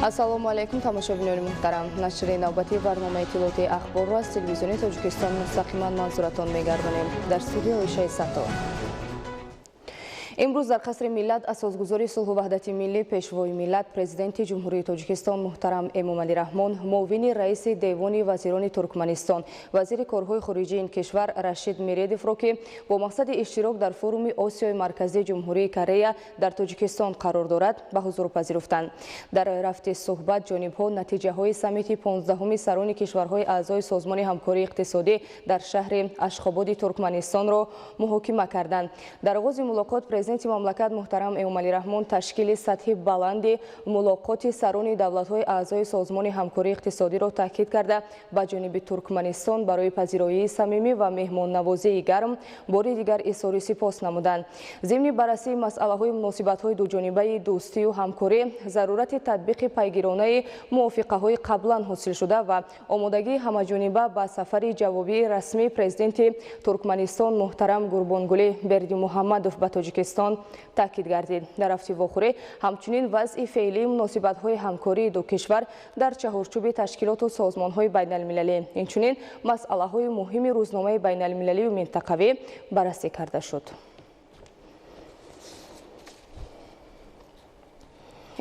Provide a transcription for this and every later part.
ассалому алайкум тамошобинони муҳтарам. Нашри навбати барномаи иттилоъоти ахборро аз телевизиони Тоҷикистон мустақиман манзуратон мегардонем. Дар студио Ишаи Сато. امروز در قصر ملت اساسگذاری صلح و وحدت ملی پیشوای ملت پرزیدنت جمهوری تاجیکستان محترم امامعلی رحمان، معاون رئیس دیوان وزیران ترکمنستان، وزیر کارهای خارجی این کشور رشید میردیف را که با مقصد اشتراک در فروم آسیای مرکزی جمهوری کره در تاجیکستان قرار دارد به حضور پذیرفتند. در رفت صحبت جانب‌ها نتیجه های سمیت 15 سران کشورهای اعضای سازمان همکاری اقتصادی در شهر اشخاباد ترکمنستان را محاکمه کردند. در آغاز ملاقات پرزیدنت مملکت محترم امامعلی رحمان تشکیل سطح بلند ملاقات سران دولت‌های اعضای سازمان همکاری اقتصادی را تاکید کرده به جانب ترکمنستان برای پذیرایی صمیمی و مهمان نوازی گرم بار دیگر اظهار سپاس نمودند. ضمن بررسی مسئله‌های مناسبت‌های دوجانبه دوستی و همکاری، ضرورت تطبیق پیگیرانه موافقه‌های قبلا حاصل شده و آمادگی همه‌جانبه به سفر جوابی رسمی پرزیدنت ترکمنستان محترم گوربانگولی بردیمحمدوف به تاجیکستان تاکید گردید. در هفته واخوری همچنین وضع فعلی مناسبت‌های همکاری دو کشور در چهارچوب تشکیلات و سازمان‌های بین‌المللی، اینچنین مسئله‌های مهم روزنامه بین‌المللی و منطقوی بررسی کرده شد.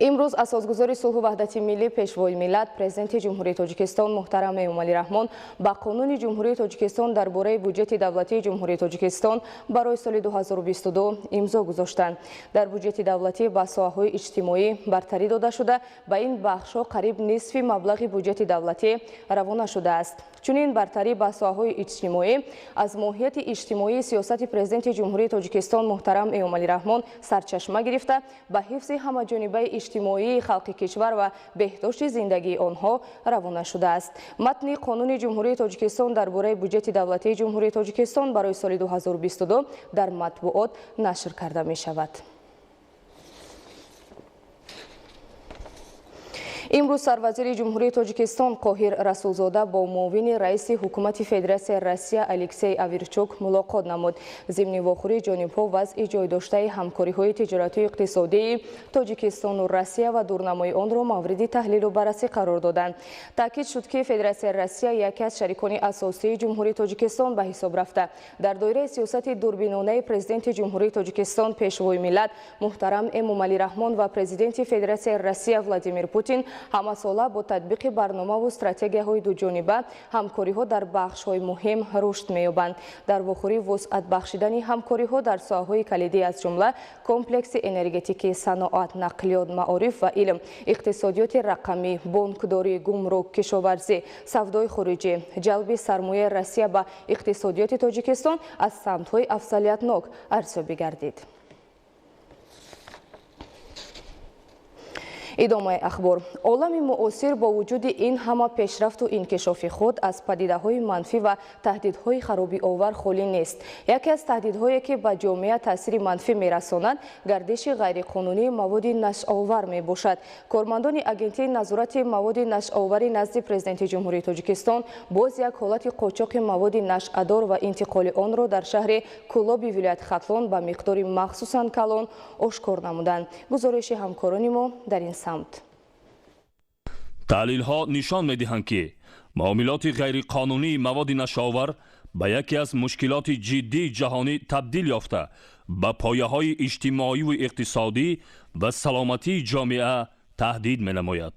امروز اساسگذاری صلح و وحدت ملی پیشوای ملت پرزیدنت جمهوری تاجیکستان محترم امامعلی رحمان با قانون جمهوری تاجیکستان درباره بودجت دولتی جمهوری تاجیکستان برای سال 2022 امضا گذاشتند. در بودجت دولتی به ساحه‌های اجتماعی برتری داده شده، به این بخش‌ها قریب نصف مبلغ بودجت دولتی روانه شده است. چنین برتری به ساحه‌های اجتماعی از ماهیت اجتماعی سیاست پرزیدنت جمهوری تاجیکستان محترم امامعلی رحمان سرچشمه گرفته به حفظ همه‌جانبه اجتماعی خلق کشور و بهداشت زندگی آنها روانه شده است. متن قانون جمهوری تاجیکستان درباره بودجت دولتی جمهوری تاجیکستان برای سال 2022 در مطبوعات نشر کرده می شود. امروز سروزیر جمهوری تاجیکستان قاهر رسولزاده با معاون رئیس حکومت فدراسیای روسیه الکسی اویرچوک ملاقات نمود. ضمن واخوری جانب‌ها وضع جای داشته همکاری‌های تجارتی و اقتصادی تاجیکستان و روسیه و دورنمای آن را مورد تحلیل و بررسی قرار دادند. تاکید شد که فدراسیای روسیه یکی از شریکان اساسی جمهوری تاجیکستان به حساب رفته. در دایره سیاست دوربینانه پرزیدنت جمهوری تاجیکستان پیشوای ملت محترم امامعلی رحمان و پرزیدنت فدراسیای روسیه ولادیمیر پوتین همساله با تطبیق برنامه و استراتژی‌های دوجانبه همکاری‌ها در بخش‌های مهم رشد می‌یابند. در واخوری وسعت بخشیدن همکاری‌ها در ساحه‌های کلیدی از جمله کمپلکس انرژتیکی، صنعت، نقلیات، معارف و علم، اقتصادیات رقمی، بانکداری، گمرک، کشاورزی، سودای خارجی، جلب سرمایه روسیه به اقتصادیات تاجیکستان از سمت‌های افضلیتناک ارزیابی گردید. ادامه اخبار. عالم معاصر با وجود این همه پیشرفت و انکشاف خود از پدیده‌های منفی و تهدیدهای خرابی آور خالی نیست. یکی از تهدیدهایی که به جامعه تاثیر منفی می‌رساند گردش غیرقانونی مواد نشه‌آور میباشد. کارمندان اگنتی نظارت مواد نشه‌آور نزد پرزیدنت جمهوری تاجیکستان باز یک حالت قاچاق مواد نشه‌دار و انتقال آن را در شهر کولابی ولایت ختلان به مقدار مخصوصاً کلان آشکار نمودند. گزارش همکاران ما در این سمت. تحلیل‌ها نشان می‌دهند که معاملات غیرقانونی مواد نشه‌آور به یکی از مشکلات جدی جهانی تبدیل یافته به پایه‌های اجتماعی و اقتصادی و سلامتی جامعه تهدید می‌نماید.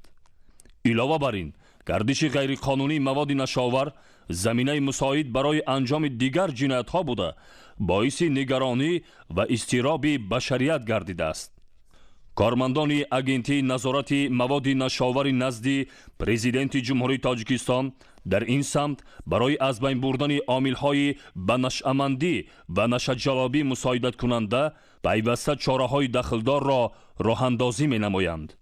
علاوه بر این، گردش غیرقانونی مواد نشه‌آور زمینه مساعد برای انجام دیگر جنایت‌ها بوده باعث نگرانی و اضطراب بشریت گردیده است. کارمندان اگنتی نظارت مواد نشه‌آور نزد پرزیدنت جمهوری تاجیکستان در این سمت برای از بین بردن عامل‌های به نشأه‌مندی و نشه‌جلبی مساعدت کننده پیوسته چاره‌های دخلدار را راه‌اندازی می‌نمایند.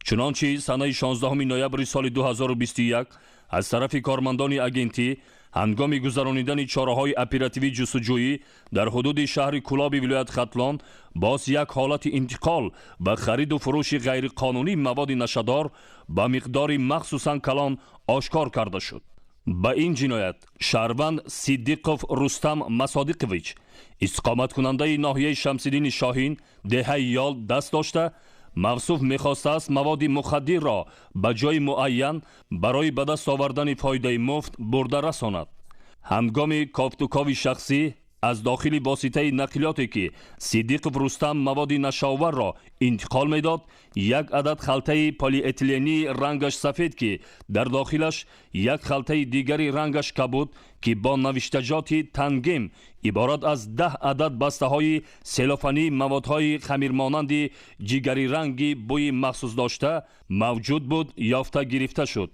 چنانچه سنه 16 نوامبر سال 2021 از طرف کارمندان اگنتی هنگام گذرانیدن چاره‌های اپراتیوی جستجویی در حدود شهر کولابی ولایت ختلان باز یک حالت انتقال و خرید و فروش غیرقانونی مواد نشه‌دار با مقدار مخصوصاً کلان آشکار کرده شد. با این جنایت شهروند صدیقوف رستم مصادیقویچ استقامت کننده ناحیه شمس‌الدین شاهین دهه یال دست داشته мавсуф мехостааст маводи мухаддирро ба ҷои муайян барои ба даст овардани фоидаи муфт бурда расонад. ҳангоми кофтукови шахсӣ аз дохили воситаи нақлиёте ки Сидиқов Рустам маводи нашоаварро интиқол медод, як адад халтаи полиэтилении рангаш сафед ки дар дохилаш як халтаи дигари рангаш кабуд ки бо навиштаҷоти тангим иборат аз 10 адад бастаҳои селофании маводҳои хамирмонанди ҷигари ранги бӯи махсус дошта мавҷуд буд ёфта гирифта шуд.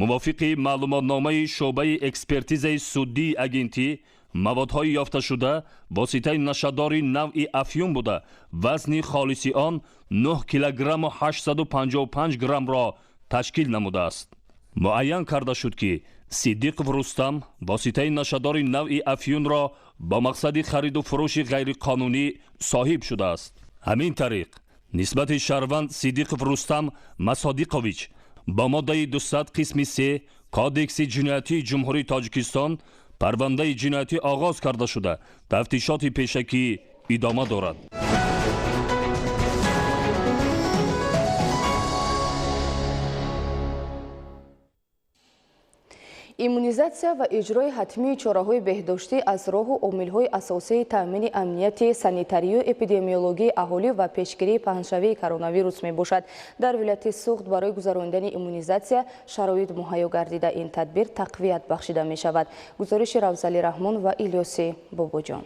мувофиқи маълумотномаи шуъбаи экспертизаи суддии агентӣ, маводҳои ёфташуда воситаи нашадори навъи афюн буда вазни холиси он 9 килограмму 855 граммро ташкил намудааст. муайян карда шуд ки Сидиқов Рустам воситаи нашадори навъи афюнро ба мақсади хариду фурӯши ғайриқонунӣ соҳиб шудааст. ҳамин тариқ нисбати шаҳрванд Сидиқов Рустам Масодиқович با ماده 200 قسم 3 کادکس جنایتی جمهوری تاجیکستان پرونده جنایتی آغاز کرده شده. تفتیشات پیشکی ادامه دارد. иммунизатсия ва иҷрои ҳатмии чораҳои беҳдоштӣ аз роҳу омилҳои асосии таъмини амнияти санитарию эпидемиологии аҳолӣ ва пешгирии паҳншавии коронавирус мебошад. дар вилояти Суғд барои гузарондани иммунизатсия шароит муҳайё гардида ин тадбир тақвият бахшида мешавад. гузориши Равзали Раҳмон ва Илёси Бобоҷон.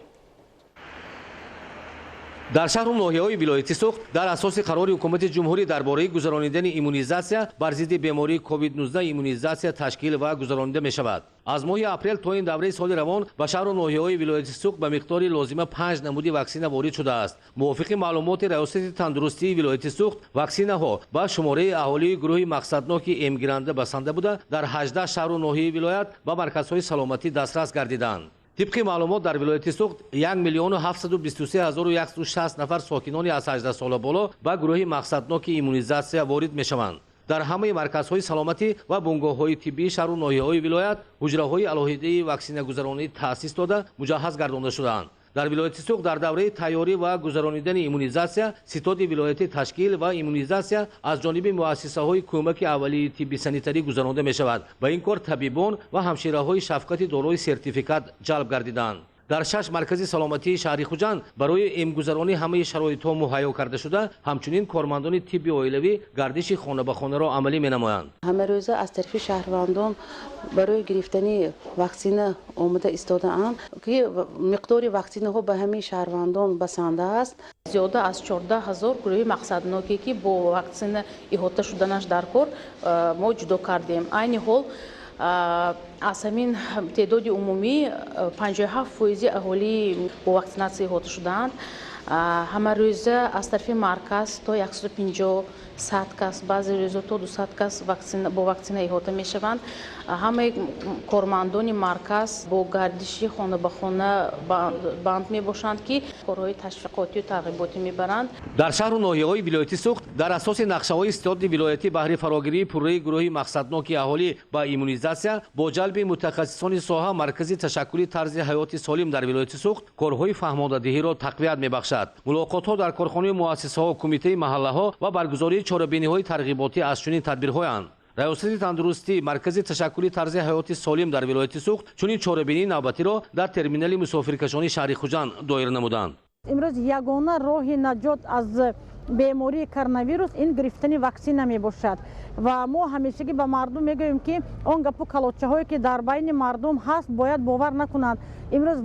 дар шаҳру ноҳияҳои вилояти Суғд дар асоси қарори ҳукумати ҷумҳурӣ дар бораи гузарондани иммунизатсия бар зидди бемории COVID-19 иммунизатсия ташкил ва гузаронида мешавад. аз моҳи апрел то ин давраи соли равон ба шаҳру ноҳияҳои вилояти Суғд ба миқдори лозима 5 намуди ваксина ворид шудааст. мувофиқи маълумоти раёсати тандурустии вилояти Суғд, ваксинаҳо ба шумораи аҳолии гурӯҳи мақсадноки эмгиранда басанда буда дар 18 шаҳру ноҳияи вилоят ба марказҳои саломатӣ дастрас гардиданд. طبق معلومات در ولایت سوخت 1,723,160 نفر ساکنان از 18 سال بالا به گروه مقصدناک ایمونیزاسیا وارد میشوند. در همه مرکزهای سلامتی و بنگاه‌های طبی شهر و ناحیه‌های ولایت حجره‌های علاهده واکسینه گذرانی تأسیس داده مجهز گردانده شده‌اند. در ولایت سوخت در دوره تیاری و گذراندن ایمونیزاسیا ستاد ولایتی تشکیل و ایمونیزاسیا از جانب مؤسسه‌های کمک اولیه طبی سانیتری گذرانده می‌شود و این کار طبیبان و همشیره‌های شفقت دارای سرتیفیکات جلب گردیدند. در 6 مرکز سلامتی شهر خوجند برای امگذرانی همه شرایط‌ها مهیا کرده شده، همچنین کارمندان طبی عائلوی گردش خانه به خانه را عملی می‌نمایند. همه روزه از طرف شهروندان برای گرفتن واکسن آماده ایستاده‌اند که مقدار واکسن ها به همه شهروندان بسنده است. زیاده از 14,000 گروه مقصدناکی که با واکسن احاطه شدنش در کار ما جدا کردیم. عین حال از همین تعداد عمومی 57% اهالی با واکسیناسیون احاطه شدند. همه روزه از طرف مرکز تا 150 100 کس، بعضی روزها تا 200 کس با واکسن احاطه میشوند. همه کارمندان مرکز با گردشی خانه به خانه بند می باشند که کارهای تشویقاتی و ترغیباتی میبرند. در شهر و ناحیه‌های ولایت سوخت در اساس نقشه‌های استاد ولایتی بهره فراگیری پروژه گروه مقصدناک اهالی با ایمونیزاسیا با جلب متخصصان ساحه مرکز تشکیل طرز حیات سالم در ولایت سوخت کارهای فهماندهی را تقویت میبخشد. ملاقات‌ها در کارخانه مؤسسه‌ها و کمیته محله‌ها و برگزاری چاره‌بینی‌های ترغیباتی از چنین تدبیرهایند. ریاست تندرستی مرکز تشکیل طرز حیات سالم در ولایت سوخت چنین چاره‌بینی نوبتی را در ترمینال مسافرکشانی شهر خوجند دایر نمودند. امروز یگانه راه نجات از بیماری کرونا این گرفتن واکسن می باشد و ما همیشه که به مردم میگوییم که اون گپو کلوچه هایی که در بین مردم هست باید باور نکنند. امروز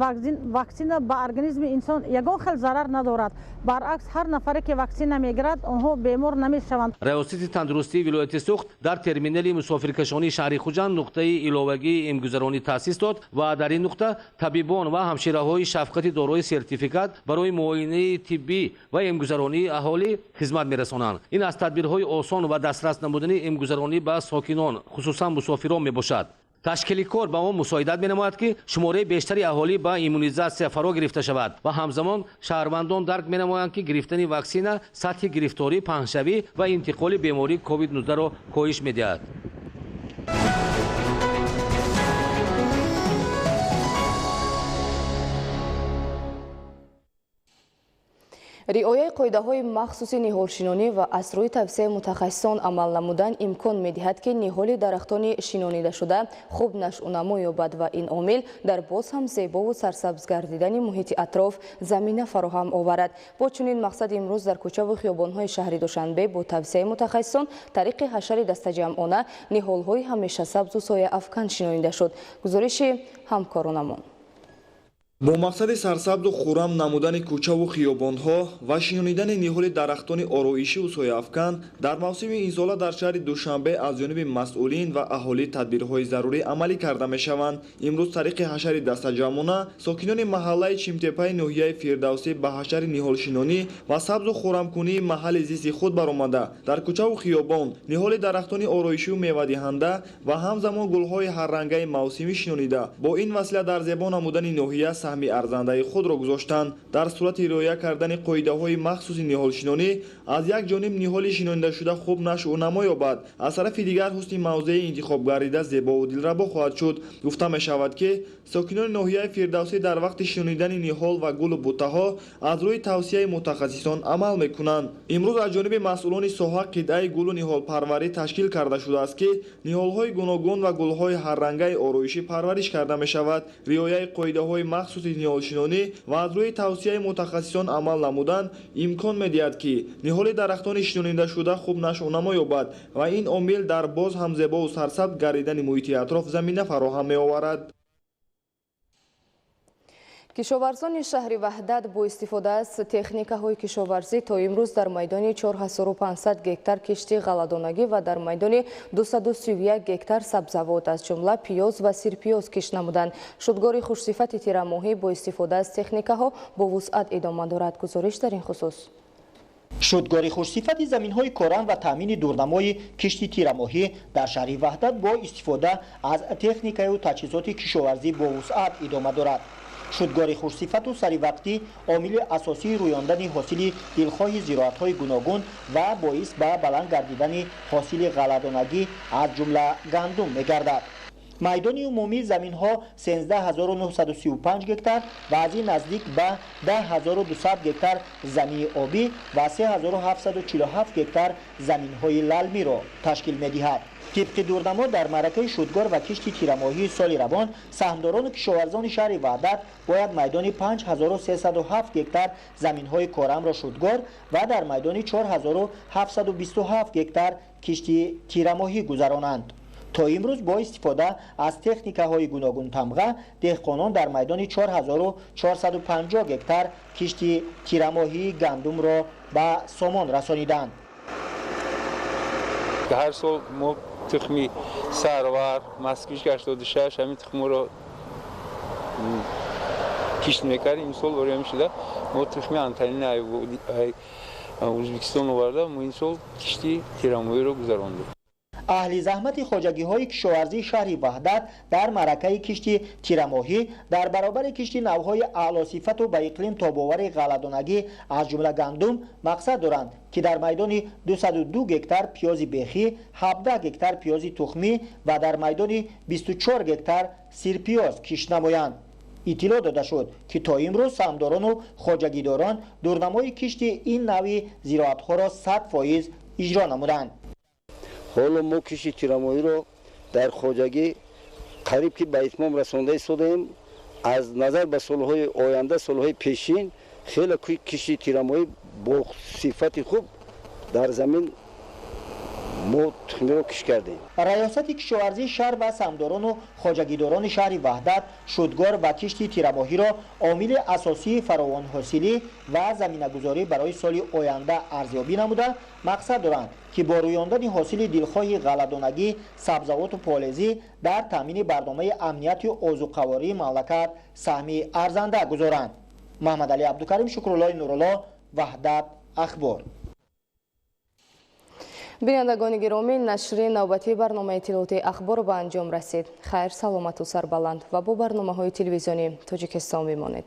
واکسن به ارگانیسم انسان یگان خیلی ضرر ندارد. برعکس هر نفری که واکسن نمیگیرد آنها بیمار نمیشوند. ریاست تندرستی ولایت سوخت در ترمینال مسافرکشانی شهر خوجند نقطه علاوگی امگذرانی تأسیس داد و در این نقطه طبیبان و همشیره‌های شفقت دارای سرتیفیکات برای معاینه طبی و امگذرانی اهالی خدمت می‌رسانند. این از تدبیرهای آسان و دسترس نمودن امگذرانی به ساکنان خصوصا مسافران میباشد. تشکیل کار با ما مساعدت می‌نماید که شماره بیشتری اهالی با ایمونیزاسیا فرا گرفته شود و همزمان شهروندان درک می‌نمایند که گرفتن واکسن سطح گرفتاری، پهنشوی و انتقال بیماری کووید 19 را کاهش می‌دهد. риояи қоидаҳои махсуси ниҳолшинонӣ ва аз рӯи тавсеяи мутахассисон амал намудан имкон медиҳад ки ниҳоли дарахтони шинонидашуда хуб нашъунамо ёбад ва ин омил дар боз ҳам зебову сарсабз гардидани муҳити атроф замина фароҳам оварад. Бо чунин мақсад имрӯз дар кӯчаву хиёбонҳои шаҳри Душанбе бо тавсеяи мутахассисон тариқи ҳашари дастаҷамъона ниҳолҳои ҳамешасабзу сояафкан шинонида шуд. гузориши ҳамкоронамон. бо мақсади сарсабзу хуррам намудани кӯчаву хиёбонҳо ва шинонидани ниҳоли дарахтони ороишиву сояафкан дар мавсими имсола дар шаҳри Душанбе аз ҷониби масъулин ва аҳолӣ тадбирҳои зарурӣ амалӣ карда мешаванд. имрӯз тариқи ҳашари дастаҷамъона сокинони маҳаллаи Чимтепаи ноҳияи Фирдавсӣ ба ҳашари ниҳолшинонӣ ва сабзу хуррамкунии маҳалли зисти худ баромада дар кӯчаву хиёбон ниҳоли дарахтони ороишиву мевадиҳанда ва ҳамзамон гулҳои ҳаррангаи мавсимӣ шинонида бо ин васила дар зебо намудани ноҳия саҳми арзандаи худро гузоштанд. дар сурати риоя кардани қоидаҳои махсуси ниҳолшинонӣ аз як ҷониб ниҳоли шинонидашуда хуб нашъу намо ёбад, аз тарафи дигар ҳусни мавзеи интихоб гардида зебову дилрабо хоҳад шуд. гуфта мешавад ки сокинони ноҳияи Фирдавсӣ дар вақти шинонидани ниҳол ва гулу буттаҳо аз рӯи тавсияи мутахассисон амал мекунанд. имрӯз аз ҷониби масъулони соҳа қитъаи гулу ниҳолпарварӣ ташкил карда шудааст ки ниҳолҳои гуногун ва гулҳои ҳаррангаи ороишӣ парвариш карда мешавад. риояи қоидаҳои махсуси ниҳолшинонӣ ва аз рӯи тавсияи мутахассисон амал намудан имкон медиҳад ки ниҳоли дарахтони шинонидашуда хуб нашъунамо ёбад ва ин омил дар боз ҳам зебову сарсабз гардидани муҳити атроф замина фароҳам меоварад. кишоварзони шаҳри Ваҳдат бо истифода аз техникаҳои кишоварзӣ то имрӯз дар майдони 4500 гектар кишти ғалладонагӣ ва дар майдони 231 гектар сабзавот аз ҷумла пиёз ва сирпиёз кишт намуданд. шудгори хушсифати тирамоҳӣ бо истифода аз техникаҳо бо вусъат идома дорад. гузориш дар ин хусус. шудгори хушсифати заминҳои коран ва таъмини дурнамои кишти тирамоҳӣ дар шаҳри Ваҳдат бо истифода аз техникаю таҷҳизоти кишоварзӣ бо вусъат идома дорад. шудгори хушсифату саривақтӣ омили асосии рӯёндани ҳосили дилхоҳи зироатҳои гуногун ва боис ба баланд гардидани ҳосили ғалладонагӣ аз ҷумла гандум мегардад. майдони умумии заминҳо 13935 гектар ва аз ин наздик ба 10200 гектар замини обӣ ва 3747 гектар заминҳои лалмиро ташкил медиҳад. тибқи дурнамо дар маъракаи шудгор ва кишти тирамоҳии соли равон саҳмдорону кишоварзони шаҳри Ваҳдат бояд майдони 5307 гектар заминҳои корамро шудгор ва дар майдони 4727 гектар кишти тирамоҳӣ гузаронанд. то имрӯз бо истифода аз техникаҳои гуногун тамға деҳқонон дар майдони 4450 гектар кишти тирамоҳии гандумро ба сомон расониданд. ҳар сол мо тухми сарвар маскиш 86 ҳамин тухмро кишт мекардем. имсол орем шуда мо тухми антанин Ӯзбекистон оварда мо ин сол кишти тирамоҳиро гузарондем. аҳли заҳмати хоҷагиҳои кишоварзии шаҳри Ваҳдат дар маъракаи кишти тирамоҳӣ дар баробари кишти навъҳои аълосифату ба иқлим тобовари ғалладонагӣ аз ҷумла гандум мақсад доранд ки дар майдони 202 гектар пиёзи бехӣ, 17 гектар пиёзи тухмӣ ва дар майдони 24 гектар сирпиёз кишт намоянд. иттилоъ дода шуд ки то имрӯз саҳмдорону хоҷагидорон дурнамои кишти ин навъи зироатҳоро 100% иҷро намуданд. ҳоло мо кишти тирамоҳиро дар хоҷагӣ қариб ки ба итмом расонда истодаем. аз назар ба солҳои оянда, солҳои пешин хеле кишти тирамоҳӣ бо сифати хуб дар замин мо тухмиро киш кардем. раёсати кишоварзии шаҳр ва саҳмдорону хоҷагидорони шаҳри Ваҳдат шудгор ва кишти тирамоҳиро омили асосии фаровонҳосилӣ ва заминагузорӣ барои соли оянда арзёбӣ намуда мақсад доранд ки бо рӯёндани ҳосили дилхоҳи ғалладонагӣ, сабзавоту полезӣ дар таъмини барномаи амнияти озуқавории мамлакат саҳми арзанда гузоранд. Маҳмадалӣ Абдукарим, Шукруллои Нурулло, Ваҳдат ахбор. бинандагони гиромӣ, нашри навбатии барномаи иттилоъоти ахбор ба анҷом расид. хайр, саломату сарбаланд ва бо барномаҳои телевизионӣ Тоҷикистон бимонед.